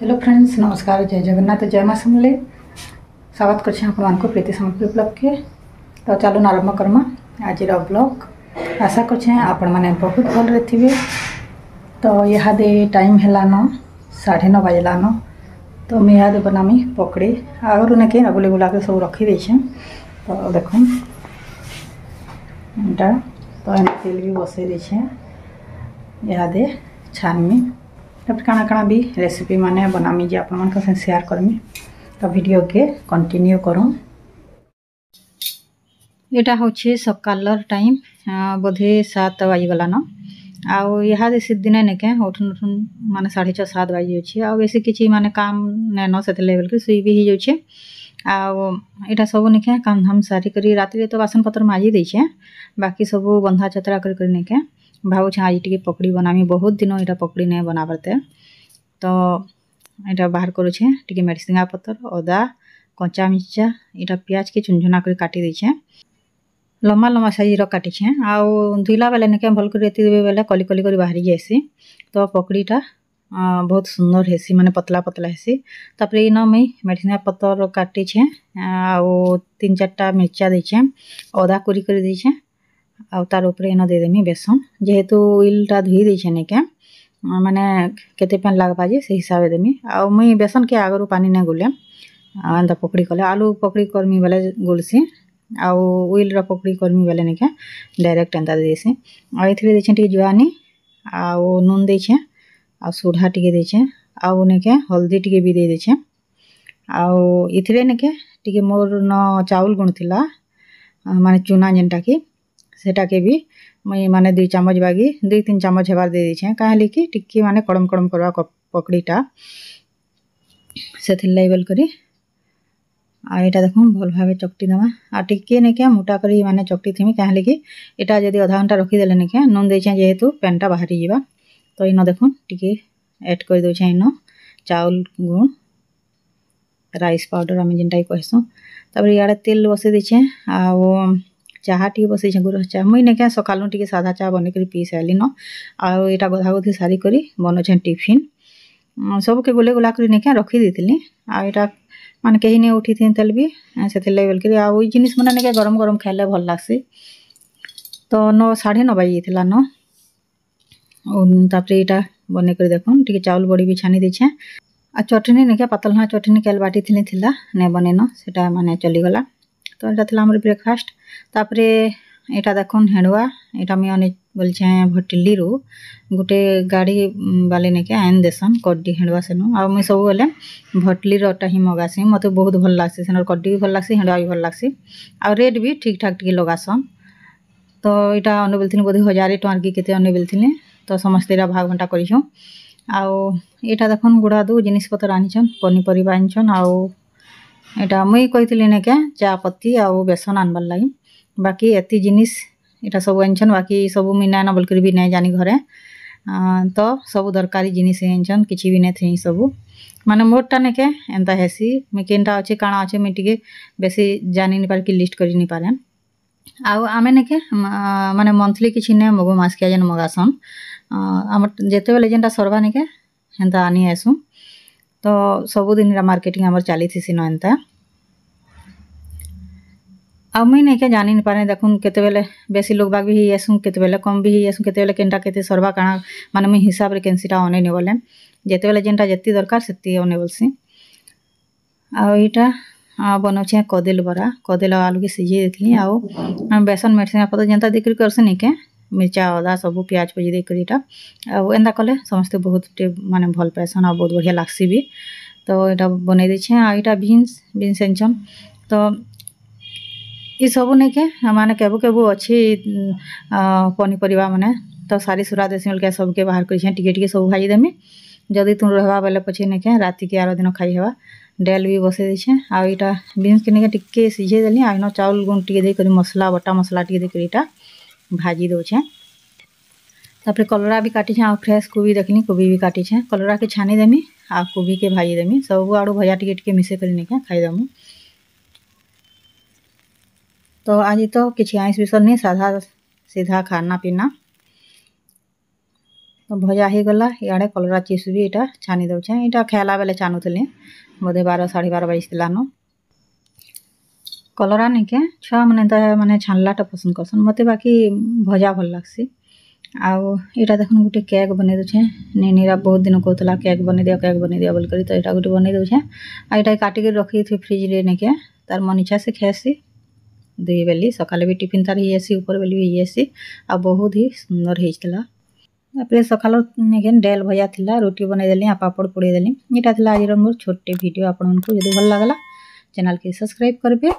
Hello friends, नमस्कार, जय जगन्नाथ, जय माँ समले। स्वागत करछे आपको प्रीति सम्बलपुर ब्लॉग के। तो चलो आरंभ करमा आज ब्लॉग। आशा करछे आपण माने बहुत भल थे। तो इहादे टाइम हेलान 9:30 बजलान। तो मैं इहादे बनामी पकड़ी आगु ने के गुली गुला के सब रखी देछे। तो देखो एटा तो एम तेल भी बसई देछे। इहादे छानमी तब काना काना भी रेसिपी माने बनामी जे आपन मन के शेयर करमी। तो वीडियो के कंटिन्यू करूँ। एटा होछे सकालर टाइम बोधे 7 बजगलान। आउ इहादे दिन नेके उठुन उठुन माने 6:30 7 बजे अछि। आ बेसी किछि माने काम नेनो सेते लेवल के सुई भी जाउछे। आउ एटा सब नेके काम धाम सारी करी राति रे तो बासन पत्र माजी दैछे। बाकी सब बंधा चतरा कर नेके भाउ छ आज टिके पकड़ी बनामी। बहुत दिन एटा पकड़ी नै बनाबरते। तो एटा बाहर करू छे टिके मेडिसिंगा पत्तर अदा कंचा मिर्चा एटा प्याज के चुनचुना कर काटी दैछे। लम्बा लम्बा साइज रो काटी छे। आउ धुइला बेले नेके भल कर एति देबे बेले कली कली कर बाहरी जायसी। तो पकड़ीटा बहुत सुंदर हेसी माने पतला पतला हेसी। तापरे इनो मैं मेडिसिंगा पत्तर काटी छे। आउ 3-4टा मिर्चा दैछे अदा कुरी कर दैछे। आउ तार ऊपर इनो दे देमी बेसन। जेहेतु ऑयलटा धुई दैछे नेके माने केते पेन लागबा जे से हिसाब देमी। आउ मुई बेसन के आगरु पानी नै गुले अंदा पकड़ी कले आलू पकड़ी करमी बेले गुलसी। आउ ऑयल रा पकड़ी करमी बेले नेके डायरेक्ट अंदा दे देसी। आ एथिरे देछे टिके जुआनी आउ नून देछे आ सोडा टिके देछे आउ नेके हल्दी टिके भी दे देछे। आउ इथिरे नेके टिके मोर न चावल गुण थिला माने चूना जेंटा की सेटा के भी मैं माने 2 चम्मच बागी 2-3 चम्मच हेबार दे देछे। काहे कि टिक्की माने कड़म कड़म करवा पकड़ीटा सेथिल लेवल करी। आ एटा देखो भल भाबे चकटी दमा आ टिक्की नेके मोटा करी माने चकटी थिमी। काहे कि एटा जदी आधा घंटा रखी देले नेके नून देछे जेहेतु पेनटा बाहरी जीवा। तो इनो देखो टिके ऐड कर दोछे इनो चावल गुण राइस पाउडर आमे जेंटाई कहसु। तबरे याडे तेल बसे देछे आउ चाहा टी बसे छ गुरस चा मुई नेके सकालु टिके सादा चा बने करी पी साली न। आउ एटा गधा गधी सारी करी बनो छ टिफिन सब के गोले गोला करी नेके रखी देतिली। आ एटा माने केही ने उठी थिन तेल भी सेते लेवल करी आ ओई जिनिस माने नेके गरम गरम खाइले भल लागसी। तो 9 9:30 बजे थिला न। और तापरे एटा बने करी देखन टिके चावल बड़ी भी छानी देछे। आ चटनी नेके पतलहा चटनी केल बाटी थिला ने बनेनो सेटा माने चली गला। तो एटा थिला हमर ब्रेकफास्ट। तापरे एटा देखन हेडवा एटा मी अने बोलछे भटिली रो गुटे गाड़ी वाले नेके आइन देसन कड्डी हेडवा सेनो। आ मी सब बेले भटली रोटा ही मगासी। मते बहुत भल लागसी सेनर कड्डी भी भल लागसी हेडवा भी भल लागसी। आ रेट भी ठीक ठाक टिके लगासन। तो एटा अने बोलथिन बोधे 1000 टका की केते अने बोलथिन। तो समस्त एरा भाग घंटा करिछो। आउ एटा देखन गुडा दु जिनिस पतर आनिछन पनी परिबा आनिछन। आउ एटा मुई कहितली नेके चा पत्ती आउ बेसन आनबार लागि। बाकी एति जिनिस एटा सब आनिछन। बाकी सब मुई ना ना बोलकर भी नै जानी घरे। तो सब दरकारी जिनिस आनिछन किछि भी नै थई सब माने मोरटा नेके एंता हेसी। मैं केनटा अछि काना अछि मैं टिके बेसी जानि नि पार कि लिस्ट करि नि पारे। आउ आमे नेके माने मंथली किछि नै मगो मास के जन मगासन। हमर जेते बेले जेंटा सरवा नेके हेंता आनी आसु। तो सब दिन रा मार्केटिंग हमर चाली थिसी न एंता। आ मुई नेके जानि नि पारे देखुन केते बेले बेसी लोग बाग भी ही आसु केते बेले कम भी ही आसु केते बेले केनटा केते सरवा काना माने मुई हिसाब रे केनसीटा अने ने बोले जेते बेले जेंटा जत्ती दरकार सेत्ती अने बोलसी। आ एटा बनो छे कदेल बरा कदेल आलू के सिझे देथली। आउ बेसन मेडसिंगा पत्तर जेंता देकरी करसे नेके मिर्चा अदा सब प्याज पजी दे करीटा आ एंदा कले समस्त बहुत माने भल पैसन आ बहुत बढ़िया लागसी भी। तो एटा बने देछे। आ एटा बीन्स एंचन। तो ई सब नेके माने केबो केबो अछि पनी परिबा माने तो सारी सुरा देसी के सब के बाहर करी टिके टिके सब भाजी देमी। जदी तुम रहबा बेले पछि नेके राति के आरो दिन खाई हेबा। डेल भी बसे देछे। आ एटा बीन्स के नेके टिके सिझे देली। आ इनो चावल गुण टिके दे करी मसला बटा मसला टिके दे करी एटा भाजी दोछे। तापरे कलरा भी काटी छे। आ फ्रेश कोबी देखनी कोबी भी काटी छे। कलरा के छानी देमी आ कोबी के भाजी देमी। सब आड़ो भजा टिके टिके मिसे करी नेके खाई देमु। तो आज तो किछि आइस बिसर नहीं साधा सीधा खाना पीना। तो भजा हो गला इे कलरा चिप्स भी यहाँ छानी दौचे यहाँ खेला बेले छानुली बोधे 12 साढ़े 12 बजलान कलरा नहीं के छुआ मैंने छानलाटा पसंद करसन मत बाकी भजा भल लगसी आउ यहाँ देख गोटे केक बन दूचे नीरा बहुत दिन कहला केक बन दिया बोल तो यहाँ गोटे बन दूचे आईटा काटिक रखी थी फ्रिज रे नहीं के तार मन इच्छा से खासी 2 बेली सकाले भी टिफिन तार ही ऊपर बेली भी ही आ बहुत ही सुंदर होता सकाल नहीं डेल भजा था रोटी बनईदेली आ पापड़ पोड़देली यहाँ आज मोर छोटे वीडियो आपको जब भल लगला चैनल के सब्सक्राइब करेंगे।